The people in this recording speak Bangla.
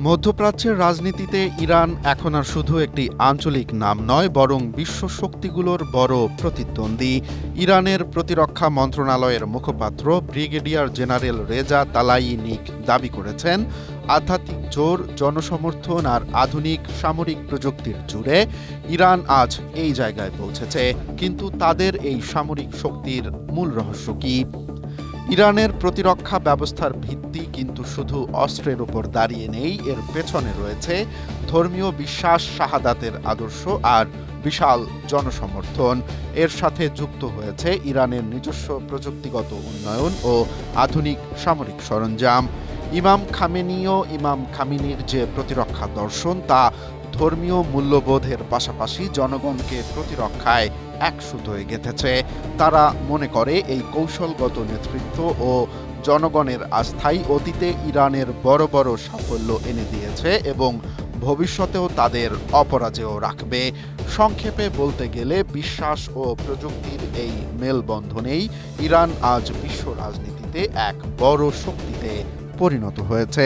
মধ্যপ্রাচ্যের রাজনীতিতে ইরান এখন আর শুধু একটি আঞ্চলিক নাম নয়, বরং বিশ্ব শক্তিগুলোর বড় প্রতিদ্বন্দ্বী। ইরানের প্রতিরক্ষা মন্ত্রণালয়ের মুখপাত্র ব্রিগেডিয়ার জেনারেল রেজা তালাইনিক দাবি করেছেন, আধ্যাত্মিক জোর, জনসমর্থন আর আধুনিক সামরিক প্রযুক্তির জুড়ে ইরান আজ এই জায়গায় পৌঁছেছে। কিন্তু তাদের এই সামরিক শক্তির মূল রহস্য কী? ইরানের প্রতিরক্ষা ব্যবস্থার ভিত্তি কিন্তু শুধু অস্ত্রের উপর দাঁড়িয়ে নেই, এর পেছনে রয়েছে ধর্মীয় বিশ্বাস, শাহাদাতের আদর্শ আর বিশাল জনসমর্থন। এর সাথে যুক্ত হয়েছে ইরানের নিজস্ব প্রযুক্তিগত উন্নয়ন ও আধুনিক সামরিক সরঞ্জাম। ইমাম খামেনির যে প্রতিরক্ষা দর্শন, তা ধর্মীয় মূল্যবোধের পাশাপাশি জনগণকে প্রতিরক্ষায় এক সুতোয় গেঁথেছে। তারা মনে করে এই কৌশলগত নেতৃত্ব ও জনগণের আস্থাই অতীতে ইরানের বড় বড় সাফল্য এনে দিয়েছে এবং ভবিষ্যতেও তাদের অপরাজেয় রাখবে। সংক্ষেপে বলতে গেলে, বিশ্বাস ও প্রযুক্তির এই মেলবন্ধনেই ইরান আজ বিশ্ব রাজনীতিতে এক বড় শক্তিতে পরিণত হয়েছে।